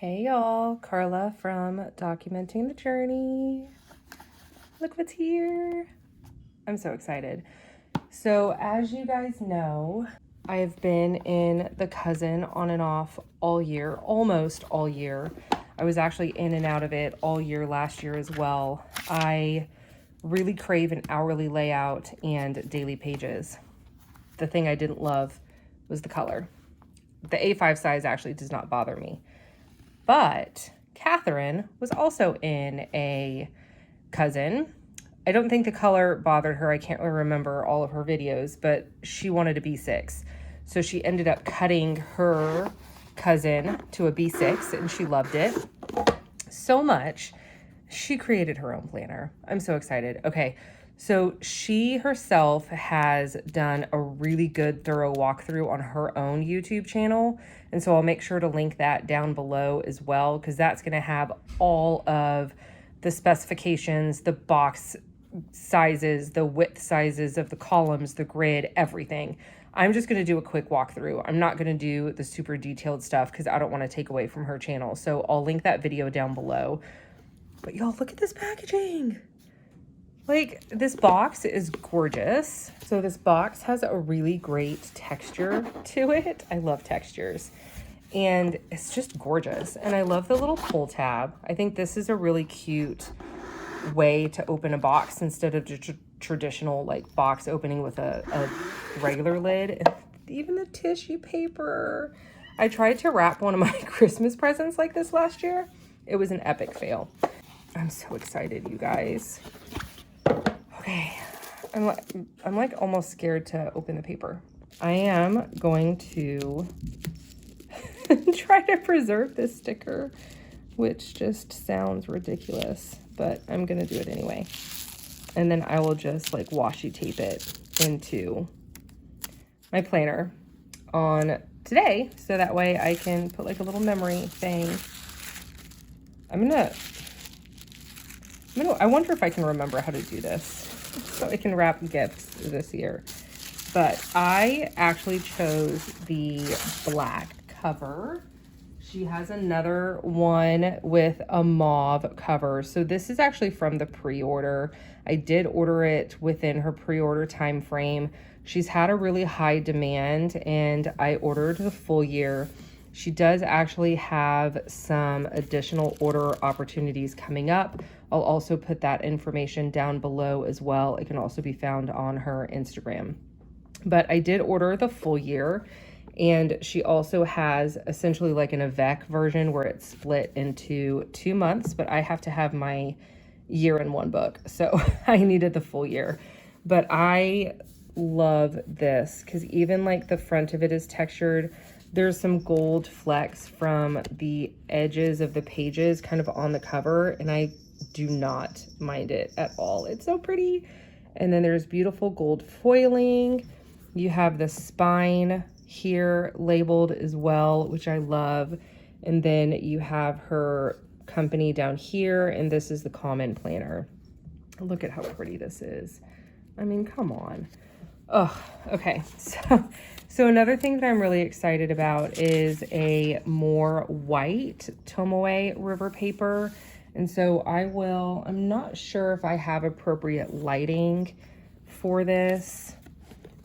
Hey y'all, Carla from Documenting the Journey. Look what's here. I'm so excited. So as you guys know, I have been in the Cousin on and off all year, almost all year. I was actually in and out of it all year last year as well. I really crave an hourly layout and daily pages. The thing I didn't love was the color. The A5 size actually does not bother me. But Catherine was also in a Cousin. I don't think the color bothered her. I can't really remember all of her videos, but she wanted a B6. So she ended up cutting her Cousin to a B6 and she loved it so much. She created her own planner. I'm so excited. Okay, so she herself has done a really good thorough walkthrough on her own YouTube channel. And so I'll make sure to link that down below as well, because that's going to have all of the specifications, the box sizes, the width sizes of the columns, the grid, everything. I'm just going to do a quick walkthrough. I'm not going to do the super detailed stuff because I don't want to take away from her channel. So I'll link that video down below. But y'all, look at this packaging. Like, this box is gorgeous. So this box has a really great texture to it. I love textures. And it's just gorgeous. And I love the little pull tab. I think this is a really cute way to open a box instead of just traditional like box opening with a regular lid. And even the tissue paper. I tried to wrap one of my Christmas presents like this last year. It was an epic fail. I'm so excited, you guys. Okay, I'm like almost scared to open the paper. I am going to try to preserve this sticker, which just sounds ridiculous, but I'm gonna do it anyway. And then I will just like washi tape it into my planner on today, so that way I can put like a little memory thing. I wonder if I can remember how to do this so I can wrap gifts this year. But I actually chose the black cover. She has another one with a mauve cover. So this is actually from the pre-order. I did order it within her pre-order time frame. She's had a really high demand and I ordered the full year. She does actually have some additional order opportunities coming up. I'll also put that information down below as well. It can also be found on her Instagram. But I did order the full year, and she also has essentially like an Avec version where it's split into 2 months, but I have to have my year in one book. So I needed the full year. But I love this because even like the front of it is textured. There's some gold flecks from the edges of the pages kind of on the cover, and I do not mind it at all. It's so pretty. And then there's beautiful gold foiling. You have the spine here labeled as well, which I love. And then you have her company down here, and this is the common planner. Look at how pretty this is. I mean, come on. Oh, okay. So another thing that I'm really excited about is a more white Tomoe river paper. And so I'm not sure if I have appropriate lighting for this,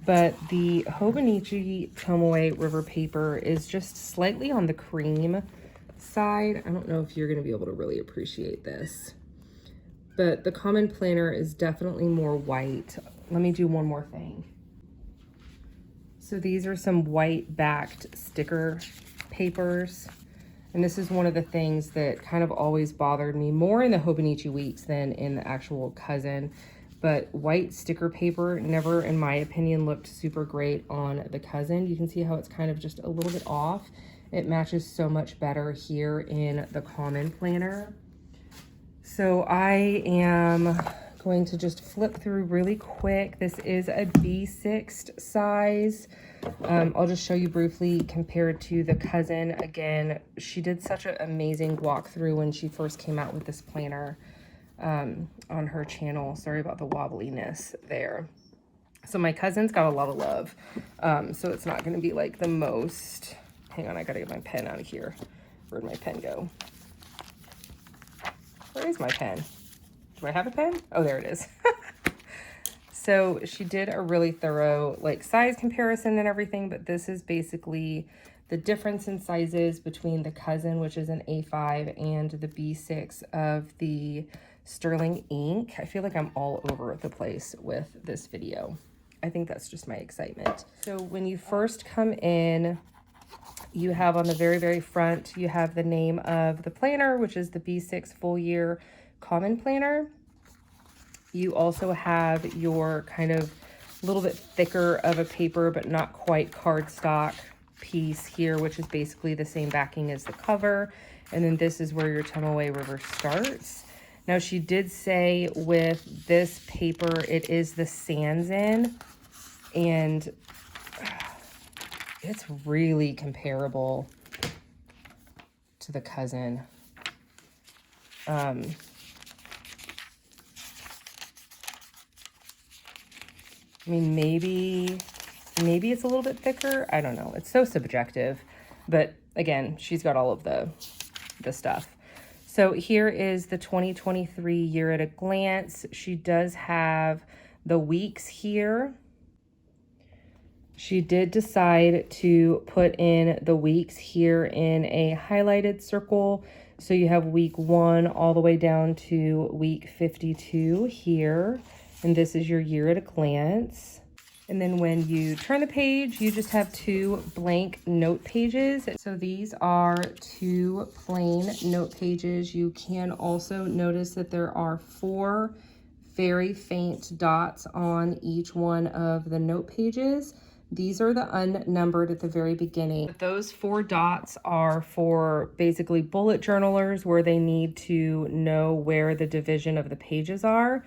but the Hobonichi Tomoe river paper is just slightly on the cream side. I don't know if you're going to be able to really appreciate this, but the common planner is definitely more white. Let me do one more thing. So these are some white backed sticker papers. And this is one of the things that kind of always bothered me more in the Hobonichi weeks than in the actual Cousin. But white sticker paper never, in my opinion, looked super great on the Cousin. You can see how it's kind of just a little bit off. It matches so much better here in the common planner. So I am going to just flip through really quick. This is a B6 size. I'll just show you briefly compared to the Cousin. Again, she did such an amazing walkthrough when she first came out with this planner on her channel. Sorry about the wobbliness there. So my Cousin's got a lot of love. So it's not going to be like the most, hang on, I got to get my pen out of here. Where'd my pen go? Where is my pen? Do I have a pen? Oh, there it is. So she did a really thorough like size comparison and everything, but this is basically the difference in sizes between the Cousin, which is an A5, and the B6 of the Sterling ink. I feel like I'm all over the place with this video. I think that's just my excitement. So when you first come in, you have on the very, very front, you have the name of the planner, which is the B6 Full Year Common Planner. You also have your kind of a little bit thicker of a paper, but not quite cardstock piece here, which is basically the same backing as the cover. And then this is where your Tomoe River starts. Now, she did say with this paper, it is the Sans in, and it's really comparable to the Cousin. I mean, maybe it's a little bit thicker. I don't know. It's so subjective. But again, she's got all of the stuff. So here is the 2023 year at a glance. She does have the weeks here. She did decide to put in the weeks here in a highlighted circle. So you have week 1 all the way down to week 52 here. And this is your year at a glance. And then when you turn the page, you just have 2 blank note pages. So these are 2 plain note pages. You can also notice that there are 4 very faint dots on each one of the note pages. These are the unnumbered at the very beginning. But those 4 dots are for basically bullet journalers where they need to know where the division of the pages are.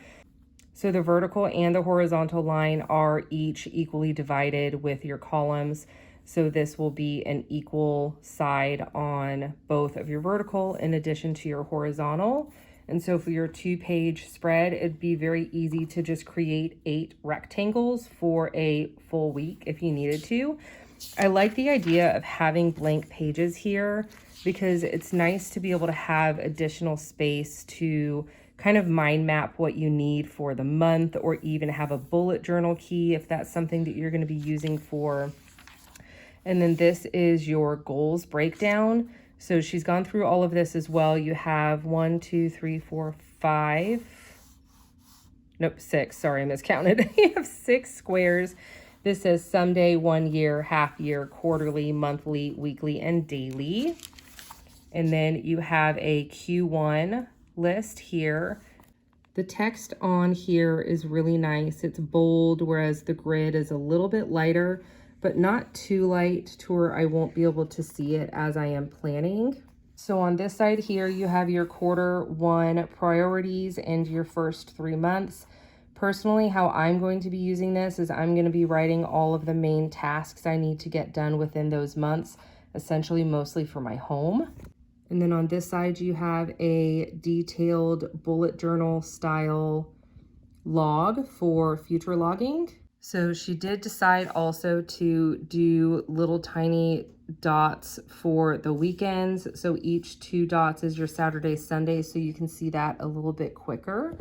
So the vertical and the horizontal line are each equally divided with your columns. So this will be an equal side on both of your vertical in addition to your horizontal. And so for your 2-page spread, it'd be very easy to just create 8 rectangles for a full week if you needed to. I like the idea of having blank pages here because it's nice to be able to have additional space to kind of mind map what you need for the month, or even have a bullet journal key if that's something that you're going to be using for. And then this is your goals breakdown. So she's gone through all of this as well. You have 1, 2, 3, 4, 5. Nope, 6. Sorry, I miscounted. You have 6 squares. This says someday, 1 year, half year, quarterly, monthly, weekly, and daily. And then you have a Q1 list here. The text on here is really nice. It's bold, whereas the grid is a little bit lighter, but not too light to where I won't be able to see it as I am planning. So on this side here, you have your Q1 priorities and your first 3 months. Personally, how I'm going to be using this is I'm going to be writing all of the main tasks I need to get done within those months, essentially mostly for my home. And then on this side, you have a detailed bullet journal style log for future logging. So she did decide also to do little tiny dots for the weekends. So each 2 dots is your Saturday, Sunday, so you can see that a little bit quicker.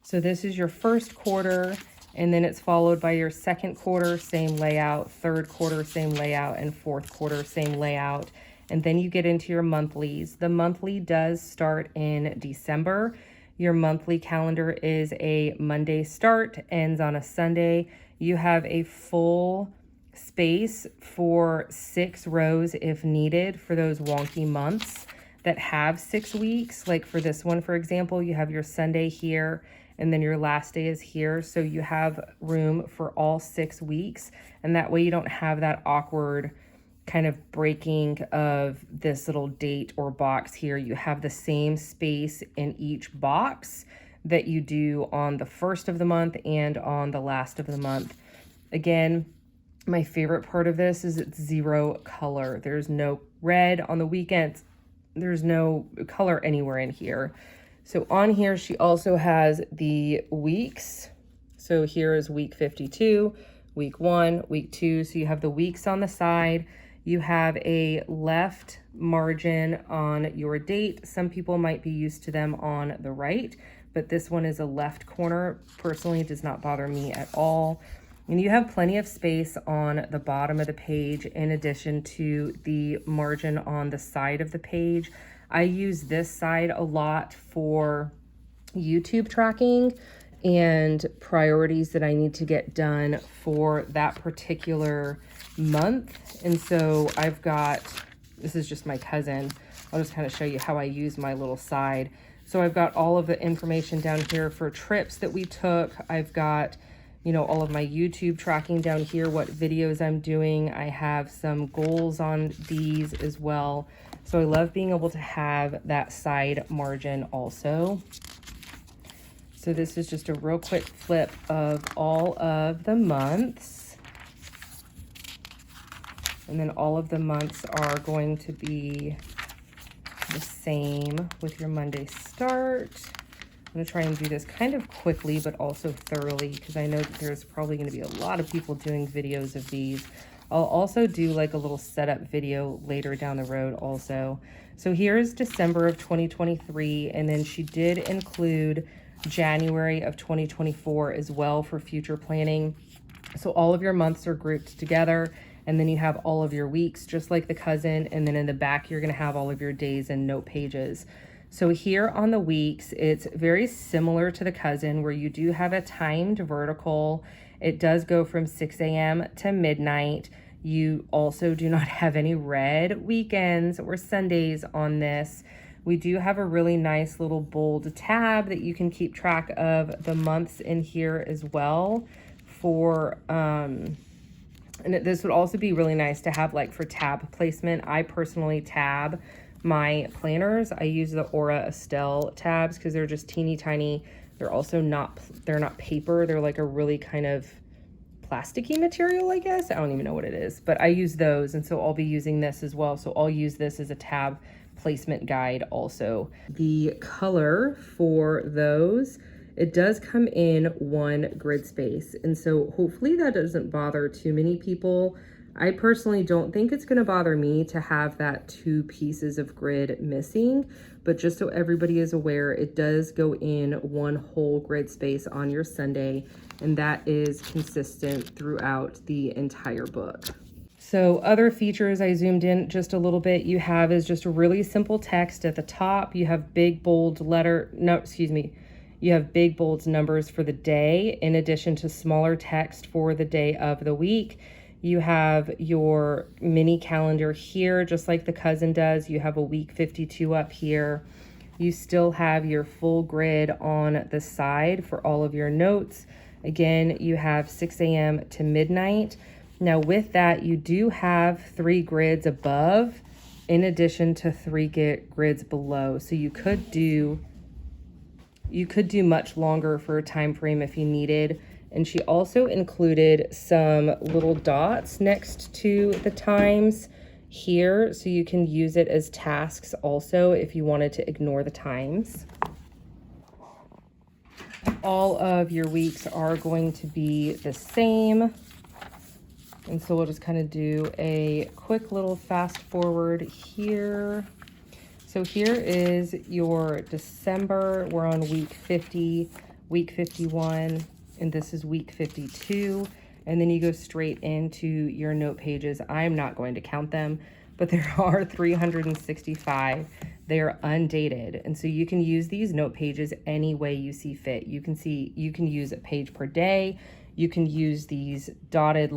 So this is your first quarter, and then it's followed by your second quarter, same layout, third quarter, same layout, and fourth quarter, same layout. And then you get into your monthlies. The monthly does start in December. Your monthly calendar is a Monday start, ends on a Sunday. You have a full space for 6 rows if needed for those wonky months that have 6 weeks. Like for this one, for example, you have your Sunday here, and then your last day is here. So you have room for all 6 weeks. And that way you don't have that awkward kind of breaking of this little date or box here. You have the same space in each box that you do on the first of the month and on the last of the month. Again, my favorite part of this is it's 0 color. There's no red on the weekends. There's no color anywhere in here. So on here, she also has the weeks. So here is week 52, week 1, week 2. So you have the weeks on the side. You have a left margin on your date. Some people might be used to them on the right, but this one is a left corner. Personally, it does not bother me at all. And you have plenty of space on the bottom of the page in addition to the margin on the side of the page. I use this side a lot for YouTube tracking and priorities that I need to get done for that particular month. And so I've got, this is just my cousin. I'll just kind of show you how I use my little side. So I've got all of the information down here for trips that we took. I've got, you know, all of my YouTube tracking down here, what videos I'm doing. I have some goals on these as well. So I love being able to have that side margin also. So this is just a real quick flip of all of the months. And then all of the months are going to be the same with your Monday start. I'm going to try and do this kind of quickly, but also thoroughly, because I know that there's probably going to be a lot of people doing videos of these. I'll also do like a little setup video later down the road also. So here's December of 2023, and then she did include January of 2024 as well for future planning. So all of your months are grouped together, and then you have all of your weeks, just like the cousin, and then in the back you're going to have all of your days and note pages. So here on the weeks, it's very similar to the cousin, where you do have a timed vertical. It does go from 6 a.m. to midnight. You also do not have any red weekends or Sundays on this. We do have a really nice little bold tab that you can keep track of the months in here as well for, and this would also be really nice to have like for tab placement. I personally tab my planners. I use the Aura Estelle tabs because they're just teeny tiny. They're also not, they're not paper. They're like a really kind of plasticky material, I guess. I don't even know what it is, but I use those. And so I'll be using this as well. So I'll use this as a tab placement guide also. The color for those, it does come in one grid space. And so hopefully that doesn't bother too many people. I personally don't think it's going to bother me to have that 2 pieces of grid missing, but just so everybody is aware, it does go in one whole grid space on your Sunday, and that is consistent throughout the entire book. So other features I zoomed in just a little bit, you have is just a really simple text at the top. You have big bold you have big bold numbers for the day in addition to smaller text for the day of the week. You have your mini calendar here, just like the cousin does. You have a week 52 up here. You still have your full grid on the side for all of your notes. Again, you have 6 a.m. to midnight. Now with that, you do have 3 grids above in addition to 3 grids below. So you could do much longer for a time frame if you needed. And she also included some little dots next to the times here, so you can use it as tasks also if you wanted to ignore the times. All of your weeks are going to be the same. And so we'll just kind of do a quick little fast forward here. So here is your December. We're on week 50, week 51, and this is week 52. And then you go straight into your note pages. I'm not going to count them, but there are 365. They are undated. And so you can use these note pages any way you see fit. You can use a page per day. You can use these dots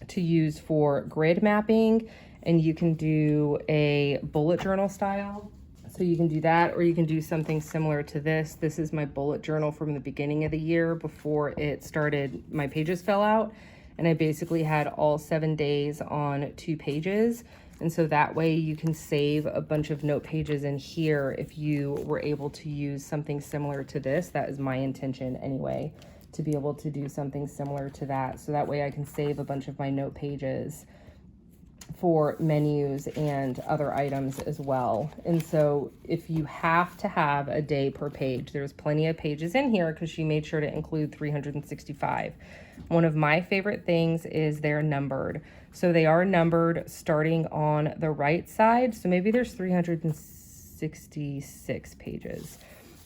to use for grid mapping, and you can do a bullet journal style. So you can do that, or you can do something similar to this. This is my bullet journal from the beginning of the year before it started, my pages fell out, and I basically had all 7 days on 2 pages. And so that way you can save a bunch of note pages in here if you were able to use something similar to this. That is my intention anyway, to be able to do something similar to that. So that way I can save a bunch of my note pages. for menus and other items as well. And so if you have to have a day per page, there's plenty of pages in here because she made sure to include 365. One of my favorite things is they're numbered. So they are numbered starting on the right side. So maybe there's 366 pages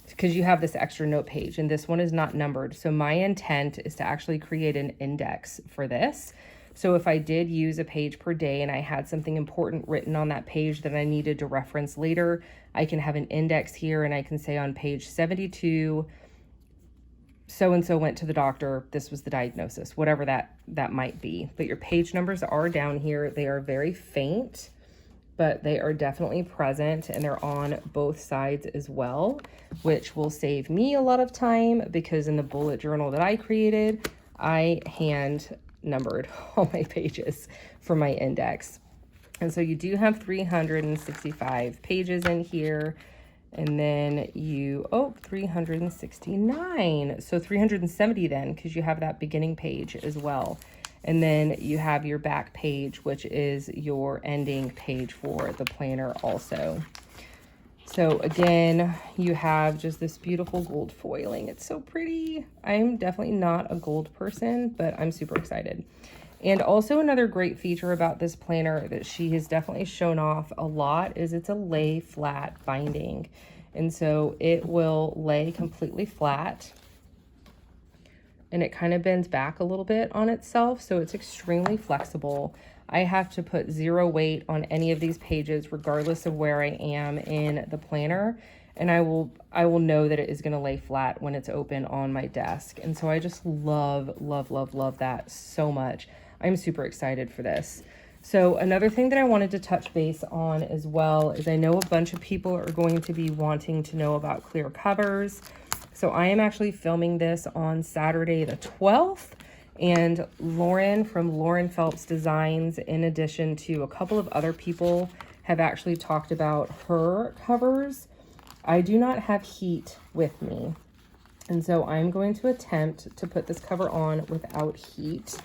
because you have this extra note page, and this one is not numbered. So my intent is to actually create an index for this. So if I did use a page per day and I had something important written on that page that I needed to reference later, I can have an index here and I can say on page 72, so-and-so went to the doctor, this was the diagnosis, whatever that might be. But your page numbers are down here. They are very faint, but they are definitely present, and they're on both sides as well, which will save me a lot of time because in the bullet journal that I created, I hand numbered all my pages for my index. And so you do have 365 pages in here, and then 369, so 370 then, because you have that beginning page as well. And then you have your back page, which is your ending page for the planner also. So again, you have just this beautiful gold foiling. It's so pretty. I'm definitely not a gold person, but I'm super excited. And also another great feature about this planner that she has definitely shown off a lot is it's a lay flat binding. And so it will lay completely flat, and it kind of bends back a little bit on itself. So it's extremely flexible. I have to put 0 weight on any of these pages, regardless of where I am in the planner. And I will know that it is going to lay flat when it's open on my desk. And so I just love, love, love, love that so much. I'm super excited for this. So another thing that I wanted to touch base on as well is I know a bunch of people are going to be wanting to know about clear covers. So I am actually filming this on Saturday the 12th. And Lauren from Lauren Phelps Designs, in addition to a couple of other people, have actually talked about her covers. I do not have heat with me, and so I'm going to attempt to put this cover on without heat.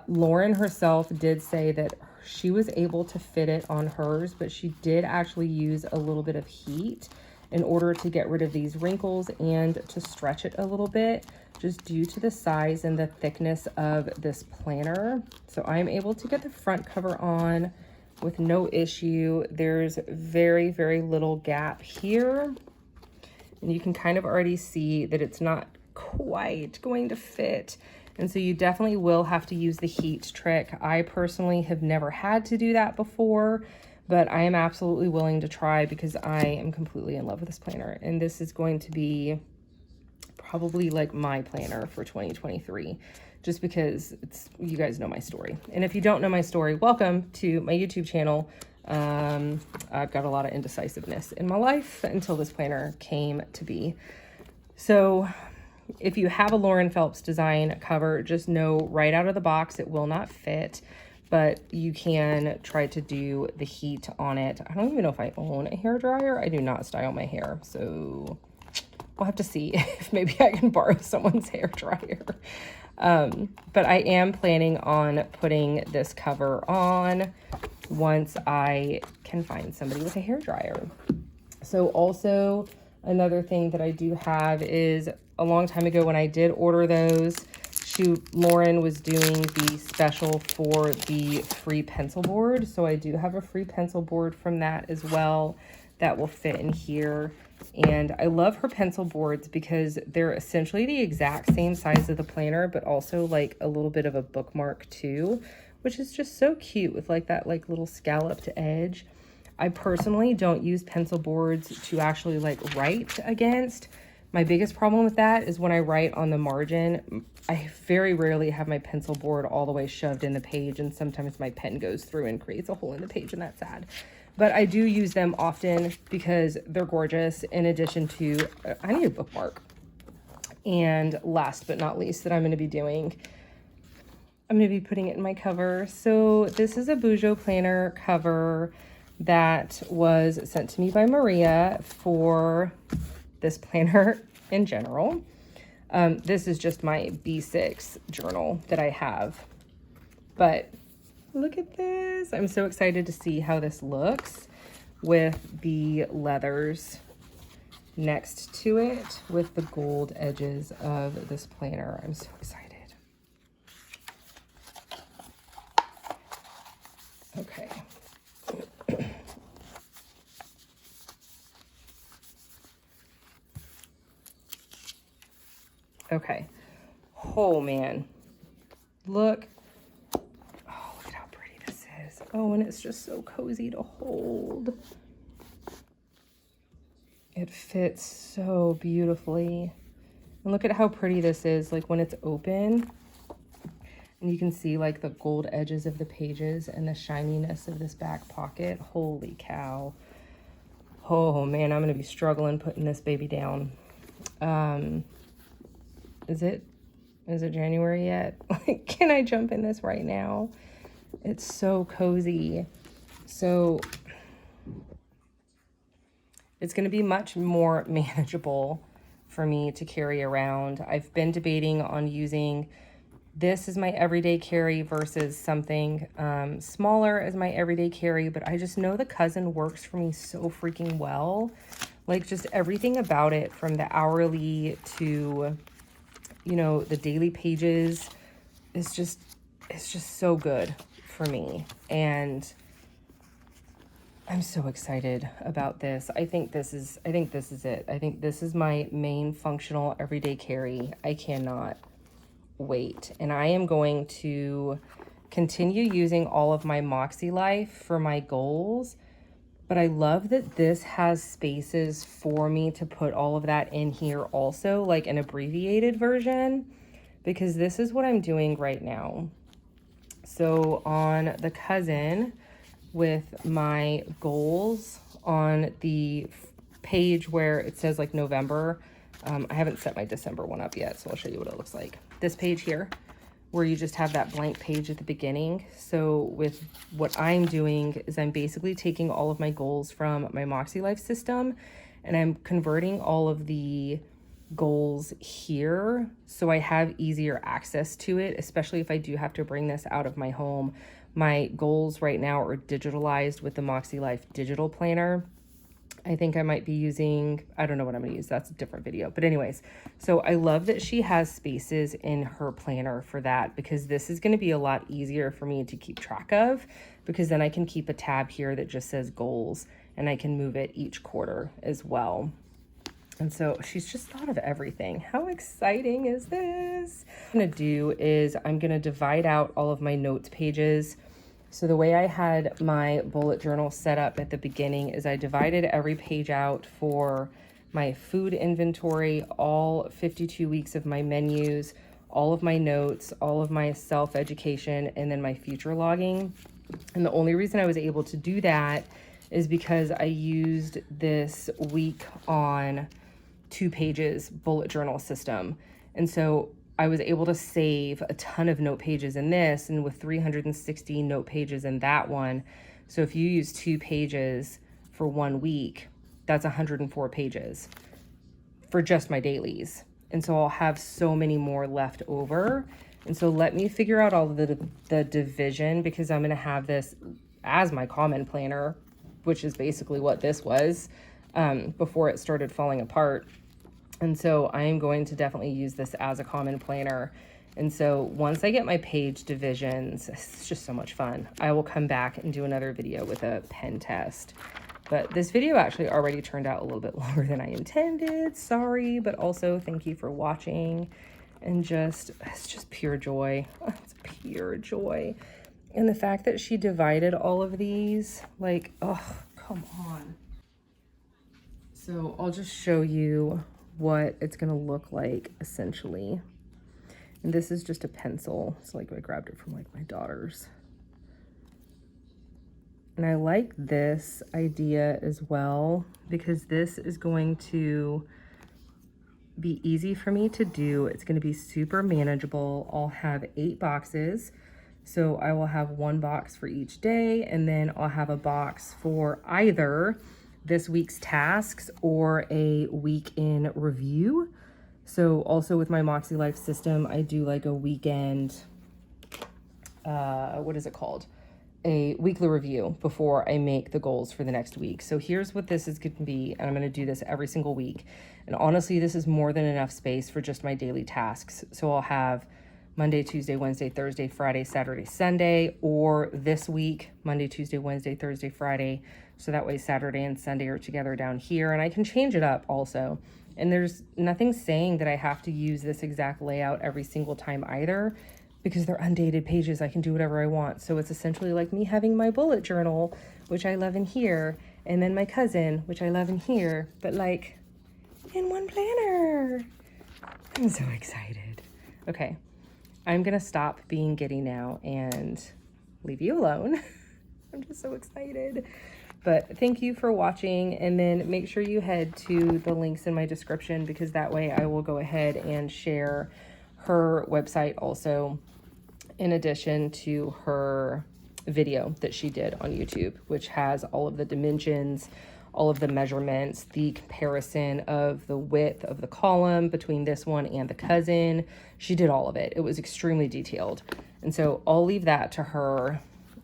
Lauren herself did say that she was able to fit it on hers, but she did actually use a little bit of heat in order to get rid of these wrinkles and to stretch it a little bit, just due to the size and the thickness of this planner. So I'm able to get the front cover on with no issue. There's very, very little gap here, and you can kind of already see that it's not quite going to fit. And so you definitely will have to use the heat trick. I personally have never had to do that before, but I am absolutely willing to try because I am completely in love with this planner. And this is going to be probably like my planner for 2023, just because you guys know my story. And if you don't know my story, welcome to my YouTube channel. I've got a lot of indecisiveness in my life until this planner came to be. So if you have a Lauren Phelps design cover, just know right out of the box it will not fit, but you can try to do the heat on it. I don't even know if I own a hairdryer. I do not style my hair, so we'll have to see if maybe I can borrow someone's hairdryer. But I am planning on putting this cover on once I can find somebody with a hairdryer. So also another thing that I do have is a long time ago when I did order those, Lauren was doing the special for the free pencil board. So I do have a free pencil board from that as well that will fit in here. And I love her pencil boards because they're essentially the exact same size of the planner, but also like a little bit of a bookmark too, which is just so cute with like that like little scalloped edge. I personally don't use pencil boards to actually like write against. My biggest problem with that is when I write on the margin, I very rarely have my pencil board all the way shoved in the page, and sometimes my pen goes through and creates a hole in the page, and that's sad. But I do use them often because they're gorgeous, in addition to, I need a bookmark. And last but not least that I'm going to be doing, I'm going to be putting it in my cover. So this is a Bujo planner cover that was sent to me by Maria for this planner in general. This is just my B6 journal that I have, but look at this. I'm so excited to see how this looks with the leathers next to it with the gold edges of this planner. I'm so excited. Okay. Okay. Oh man. Look. Oh, look at how pretty this is. Oh, and it's just so cozy to hold. It fits so beautifully. And look at how pretty this is, like when it's open. And you can see like the gold edges of the pages and the shininess of this back pocket. Holy cow. Oh man, I'm gonna be struggling putting this baby down. Is it January yet? Like, can I jump in this right now? It's so cozy. So it's going to be much more manageable for me to carry around. I've been debating on using this as my everyday carry versus something smaller as my everyday carry, but I just know the Cousin works for me so freaking well. Like, just everything about it, from the hourly to, you know, the daily pages, it's just so good for me. And I'm so excited about this. I think this is it. I think this is my main functional everyday carry. I cannot wait. And I am going to continue using all of my MakseLife for my goals. But I love that this has spaces for me to put all of that in here also, like an abbreviated version, because this is what I'm doing right now. So on the Cousin, with my goals on the page where it says like November, I haven't set my December one up yet, so I'll show you what it looks like. This page here, where you just have that blank page at the beginning. So with what I'm doing is I'm basically taking all of my goals from my MakseLife system and I'm converting all of the goals here so I have easier access to it, especially if I do have to bring this out of my home. My goals right now are digitalized with the MakseLife digital planner. I think I might be using, I don't know what I'm gonna use, that's a different video. But anyways, so I love that she has spaces in her planner for that, because this is gonna be a lot easier for me to keep track of, because then I can keep a tab here that just says goals and I can move it each quarter as well. And so she's just thought of everything. How exciting is this? What I'm gonna do is I'm gonna divide out all of my notes pages. So the way I had my bullet journal set up at the beginning is I divided every page out for my food inventory, all 52 weeks of my menus, all of my notes, all of my self-education, and then my future logging. And the only reason I was able to do that is because I used this week on 2 pages bullet journal system. And so I was able to save a ton of note pages in this, and with 360 note pages in that one. So if you use 2 pages for 1 week, that's 104 pages for just my dailies. And so I'll have so many more left over. And so let me figure out all of the division, because I'm gonna have this as my common planner, which is basically what this was before it started falling apart. And so I am going to definitely use this as a common planner. And so once I get my page divisions, it's just so much fun. I will come back and do another video with a pen test. But this video actually already turned out a little bit longer than I intended. Sorry, but also thank you for watching. And it's just pure joy. It's pure joy. And the fact that she divided all of these, like, oh, come on. So I'll just show you what it's gonna look like essentially. And this is just a pencil. It's like I grabbed it from like my daughter's. And I like this idea as well, because this is going to be easy for me to do. It's gonna be super manageable. I'll have 8 boxes. So I will have 1 box for each day, and then I'll have a box for either this week's tasks or a week in review. So also with my MakseLife system, I do like a weekend, what is it called? a weekly review before I make the goals for the next week. So here's what this is going to be, and I'm going to do this every single week. And honestly, this is more than enough space for just my daily tasks. So I'll have Monday, Tuesday, Wednesday, Thursday, Friday, Saturday, Sunday, or this week, Monday, Tuesday, Wednesday, Thursday, Friday. So that way Saturday and Sunday are together down here, and I can change it up also. And there's nothing saying that I have to use this exact layout every single time either, because they're undated pages. I can do whatever I want. So it's essentially like me having my bullet journal, which I love in here, and then my cousin, which I love in here, but like in one planner. I'm so excited. Okay, I'm gonna stop being giddy now and leave you alone. I'm just so excited. But thank you for watching, and then make sure you head to the links in my description, because that way I will go ahead and share her website also, in addition to her video that she did on YouTube, which has all of the dimensions, all of the measurements, the comparison of the width of the column between this one and the cousin. She did all of it. It was extremely detailed. And so I'll leave that to her.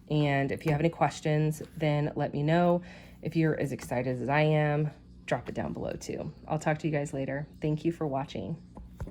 And if you have any questions, then let me know. If you're as excited as I am, drop it down below too. I'll talk to you guys later. Thank you for watching.